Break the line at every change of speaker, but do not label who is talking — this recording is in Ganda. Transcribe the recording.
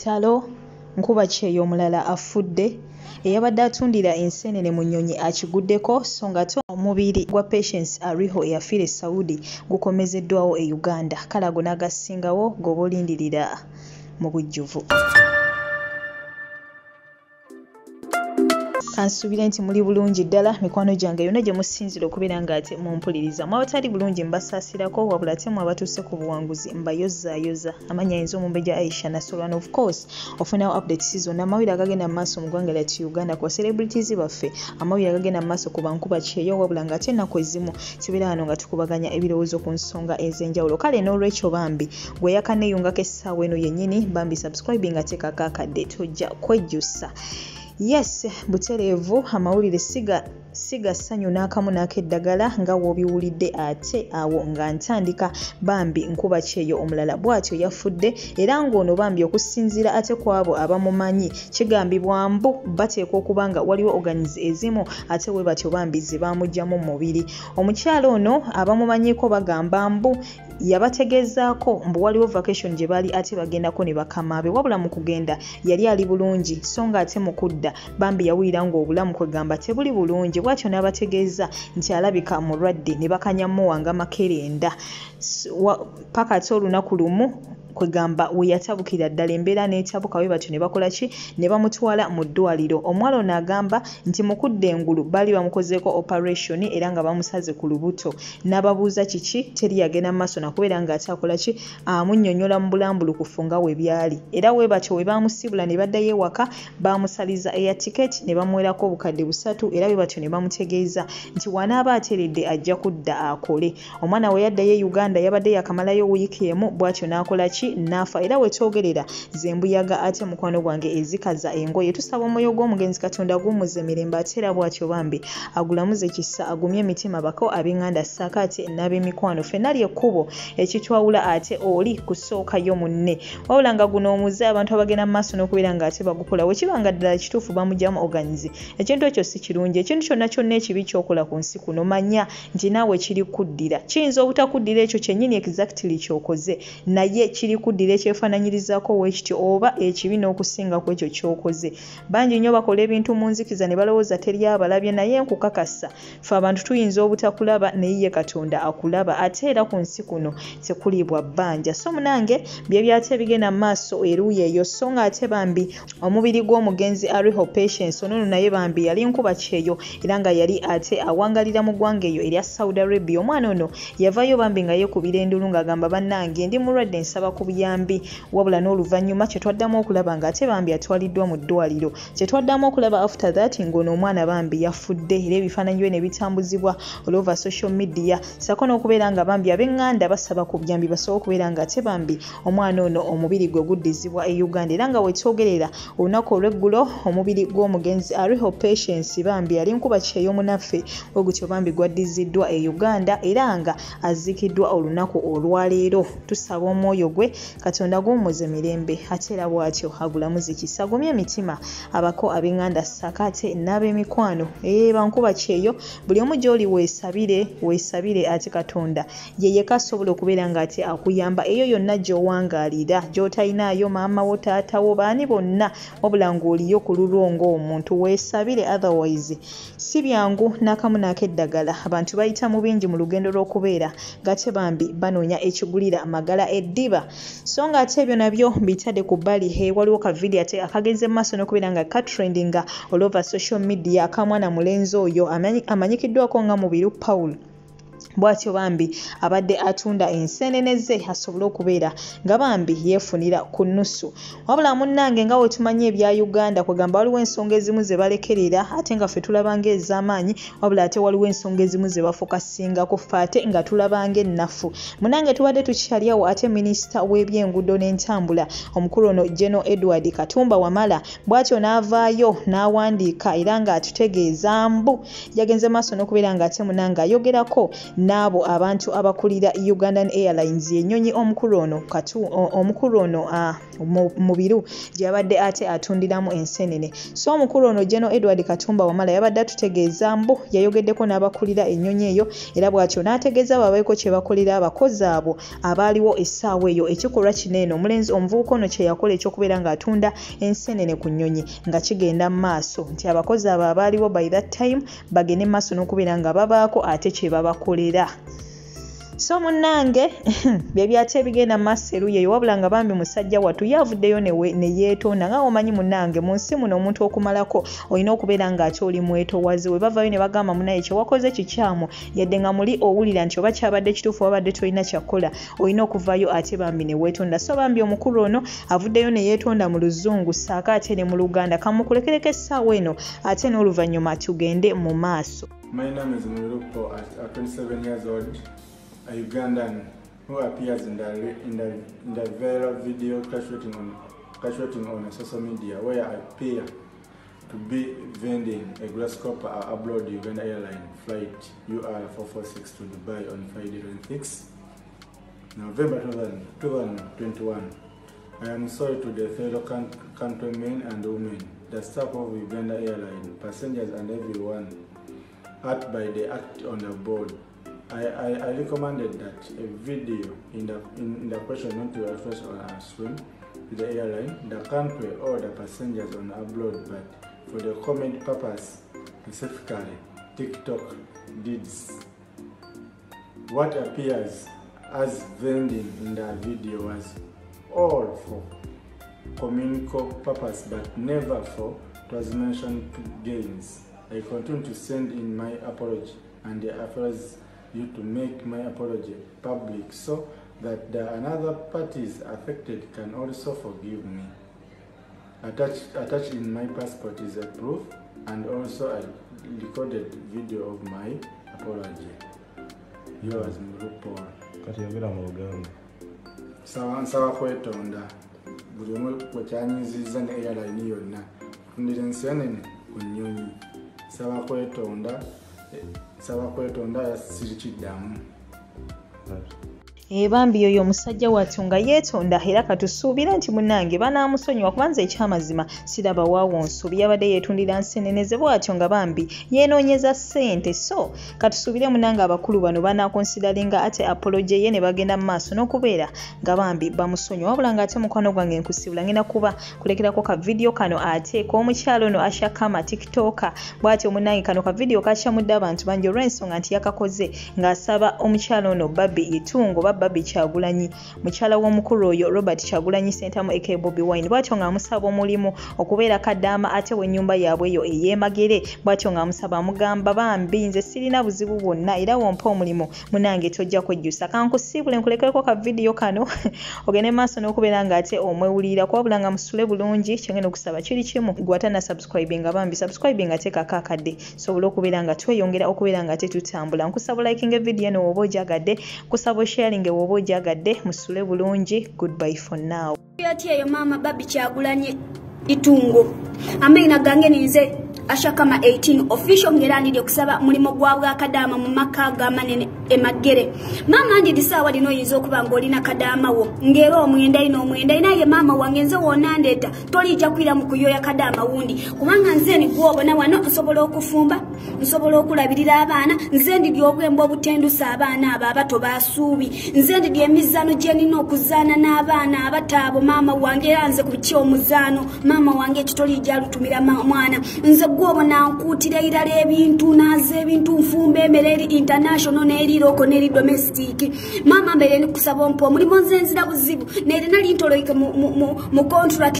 kitalo nkuba kyeyo omulala afudde eyabadde atundira enseenene mu nnyonyi akiguddeko so nga ate omubiri gwa Patience Ariho eyafiira e Saudi gukomezeddwawo e Uganda. Kale ago n'agasingawo g'oba olindirira mu bujjuvu. Kansuubire nti muli bulungi ddala mikwano gyange yonna gye musinzira okubeera ng'ate mumpuliriza. Mu abatali bulungi mbasaasirako wabula ate mu abatuuse ku buwanguzi mbayozaayoza. Amannya ayinza Omumbejja Aisha Nasolwan. Of course ofunawo updates zonna amawulire agagenda mu maaso mu ggwanga lyattu Uganda ku celebrities baffe, amawulire agagenda mu maaso ku bankuba kyeyo wabula ng'ate ennaku ezimu tubeera wano nga tukubaganya ebirowoozo ku nsonga ez'enjawulo. Kale n'olwekyo bambi gwe yakaneeyungako essaawa eno yennyini bambi subscribing ateekako akadde tojja kwejjusa. Yes, butereevu amawulire siga ssanyu n'akamu n'akeddagala nga w'obiwulidde ate awo nga ntandika bambi nkuba kyeyo omulala bw'atyo yafudde era ng'ono bambi okusinziira ate ku abo abamumanyi kigambibwa mbu bateekwa okuba nga waliwo organize ezimu ate we batyo bambi ze baamuggyamu mu mubiri. Omukyala ono abamumanyiko bagamba mbu yabategezaako mbu waliwo vacation gye baali ate bagendako ne bakama be wabula mu kugenda yali ali bulungi so nga ate mu kudda bambi yawulira ng'obulamu kwegamba tebuli bulungi bw'atyo n'abategeeza nti alabika mulwadde ne bakanyamuwanga makerenda paka ate olunaku lumu kwegamba we yatabukira ddala embeera n'etabuka we batyo ne bakola ki ne bamutwala mu ddwaliro. Omuwala ono agamba nti mu kudda engulu baali bamukozeeko operation era nga bamusaze ku lubuto n'ababuuza kiki teri yagenda mu maaso nakubeera ng'ate akola ki amunnyonnyola mu bulambulukufu nga we byali era we batyo we baamusibula ne baddayo ewaka baamusaliza eya tiketi ne bamuwerako obukadde 3 era we batyo ne bamutegeeza nti wanaaba ateredde ajja kudda akole. Omwana we yaddayo e Uganda yabadde yakamalayo wiiki emu bw'atyo n'akola ki nafa era wetwogerera zembuyaga ate mukwano gwange ezikaza engoye. Tusaba omwoyo gw'omugenzi Katonda gumuze mirembe ate era bw'atyo bambi agulamuze kisa agumye emitima bako ab'enganda saakate n'ab'emikwano ffenna lyekkubo ekitwawula ate oli kusookayo munne wabula nga guno omuze abantu abagenda mu maaso n'okubeera ng'ate bagukola wekibanga ddala kituufu bamugyamu organize ekintu ekyo si kirungi. Ekintu kyonna kyonna ekibi kyokola ku nsi kuno manya nti naawe kiri kuddira kiyinza obutakuddira ekyo kyennyini exactly kyokoze naye kiri kuddira ekyefaananyirizaako weekityo oba ekibi n'okusinga ku ekyo ky'okoze. Bangi nnyo bakola ebintu mu nzikiza ne balowooza teri abalabye naye nkukakasa ffe abantu tuyinza obutakulaba naye ye Katonda akulaba ate era ku nsi kuno tekulibwa bbanja. So munange bye byate bigenda mu maaso eruuyi eyo so nga ate bambi omubiri gw'omugenzi Ariho Patience ono naye bambi yali nkuba kyeyo era nga yali ate awangalira mu ggwanga eyo erya Saudi Arabia. Omwana ono yavayo bambi nga yeekubira endulu ng'agamba bannange ndi mulwadde nsaba ku buyambi wabula n'oluvannyuma kye twaddamu okulaba ng'ate bambi atwaliddwa mu ddwaliro. Kye twaddamu okulaba after that ng'ono omwana bambi yafudde era ebifaananyi bye ne bitambuzibwa all over social media sako n'okubeera nga bambi ab'enganda basaba ku buyambi basobola okubeera ng'ate bambi omwana ono omubiri gwe guddizibwa e Uganda era nga wetwogerera olunaku olw'eggulo omubiri gw'omugenzi Ariho Patience bambi yali nkuba kyeyo munaffe bwe gutyo bambi gwaddiziddwa e Uganda era nga aziikiddwa olunaku olwaleero. Tusaba omwoyo gwe Katonda gumuze mirembe ate era bw'atyo agulamuze kisa agumye emitima abako ab'enganda saakate n'ab'emikwano bankuba kyeyo buli omu gy'oli weesabire ate Katonda ye yekka asobola okubeera ng'ate akuyamba eyo yonna gy'owangaalira gy'otalinaayo maama wo taata wo baani bonna wabula ng'oliyo ku lulwo ng'omuntu weesabire otherwise si byangu n'akamu n'akeddagala. Abantu bayita mu bingi mu lugendo lw'okubeera ng'ate bambi banoonya ekigulira amagala eddiba so nga ate ebyo nabyo mbitadde ku bbali waliwo ka video ate akagenze mu maaso n'okubeera nga katrendinga all over social media akamwana mulenzi oyo amanyikiddwako nga Mubiru Paul bw'atyo bambi abadde atunda enseenene ze asobole okubeera nga bambi yeefunira ku nnusu wabula munnange nga wetumanyi ebya Uganda kwegamba waliwo ensonga ezimu ze balekerera ate nga ffe tulabanga ez'amaanyi wabula ate waliwo ensonga ezimu ze bafokasingako ffe ate nga tulabanga ennafu. Munnange tubadde tukyali awo ate minisita w'ebyenguudo n'entambula omukulu ono General Edward Katumba Wamala bw'atyo n'avaayo n'awandiika era nga atutegeeza mbu yagenze maaso n'okubeera ng'ate munnange ayogerako n'abo abantu abakulira Ugandan Airlines yennyonyi omukulu ono mu biru gy'abadde ate atundiramu ensenene. So omukulu ono General Edward Katumba Wamala yabadde atutegeeza mbu yayogeddeko n'abakulira ennyonyi eyo era bw'atyo n'ategeeza ababeeko kye bakolera abakozi abo abaaliwo essaawa eyo ekikolwa kino eno omulenzi omuvubuka ono kye yakola ekyokubeera ng'atunda ensenene ku nnyonyi nga kigenda mu maaso nti abakozi abo abaaliwo by that time bagende mu maaso n'okubeera nga babaako ate kye babakolera. So munnange bye byate bigenda maaso eruyeyo wabula nga bambi musajja wattu yavuddeyo ne yeetonda nga omanyi munnange mu nsi muno omuntu okumalako olina okubeera ng'ate oli mwetowazi we bavayo ne bagamba munaye kye wakoze kikyamu yadde nga muli owulira nti oba kyabadde kituufu wabadde tolina kyakola olina okuvayo ate bambi ne weetonda. So bambi omukulu ono avuddeyo ne yeetonda mu luzungu saaka ate ne mu luganda kamukulekereko essaawa eno ate n'oluvannyuma tugende mu maaso.
My name is Mulupo, a 27 years old. A Ugandan who appears in the viral video cashshooting on social media where I appear to be vending a grasshopper aboard Uganda Airline flight UR446 to Dubai on Friday 26 November 2021. I am sorry to the fellow countrymen and women, the staff of Uganda Airline, passengers and everyone hurt by the act on the board. I recommended that a video in the question not to refer on a swim to the airline, the country or the passengers on abroad, but for the comment purpose, specifically TikTok deeds. What appears as vending in the video was all for communical purpose, but never for transaction gains. I continue to send in my apology and the affairs you to make my apology public so that the another parties affected can also forgive me. Attached in my passport is a proof and also a recorded video of my apology. Yours, Mulupo.
Kati yogera mu Luganda.
Nsaba kwetonda buli omu kwekyanyiziza ne airline yonna kutundira ensenene ku nnyonyi. Nsaba kwetonda sirikiddamu.
Bambi oyo omusajja wattu nga yeetonda era katusuubira nti munnange banaamusonyiwa kubanza ekyamazima siraba waawo nsuubi yabadde yeetundira nsenene ze bw'atyo nga bambi yeenoonyeza ssente. So katusuubire munnange abakulu bano banaakonsidalinga ate apology ye ne bagenda mu maaso n'okubeera nga bambi bamusonyiwa wabula ng'ate mukwano gwange nkusibula ngenda kuba kulekerako ka video kano ate k'omukyalo ono Ashakama tiktoka bw'atyo munnange kano ka video kakyamudde abantu bangi olw'ensonga nti yakakoze ng'asaba omukyalo ono Babi Itungo Babi Kyagulanyi mukyala w'omukulu oyo Robert Kyagulanyi Sentamu aka Bobi Wine bw'atyo ng'amusaba omulimu okubeera kaddaama ate w'ennyumba yaabwe eyo ey'emagere bw'atyo ng'amusaba amugamba bambi nze sirina buzibu bwonna era wompa omulimu munange tojja kwejjusa kankusiibule nkulekereko ka video kano ogende maaso n'okubeera ng'ate omwewulira kwabula nga musule bulungi kyengenda okusaba kiri kimu gwata na subscribing bambi subscribing ate kakakadde sobole okubeera nga tweyongera okubeera nga tetutambula nkusaba liking video eno woba ojagadde kusaba sharing woba ojagadde musule bulungi. Goodbye for now.
Eyo mama Babi Kyagulanyi Itungo amina gange ninze Ashakama 18 official ngeranire kusaba mulimo gwabwa kadama mu maka gamanene emagere mama ndi disawa lino yizo okuba ngolina kadama wo ngero omwenda inaye mama wangenze wonandeta tolijja kwira mu kuyoya kadama wundi kubanga nze ni gwobona wano nsobola okufumba nsobola okulabirira abaana nze ndi byobwembo obutendusa abaana aba abato basuubi nze ndi byemizano gye nina okuzaana n'abaana abataabo mama wange yanze ku kyomuzano mama wange kitolijja lutumira mwana nze gwobona nkutira irala ebintu naze ebintu nfumbe emereri international n'eri loko n'eri domestic mama mbere ni kusaba ompo mulimo nze nzira buzibu n'eri nali ntoloike mu contract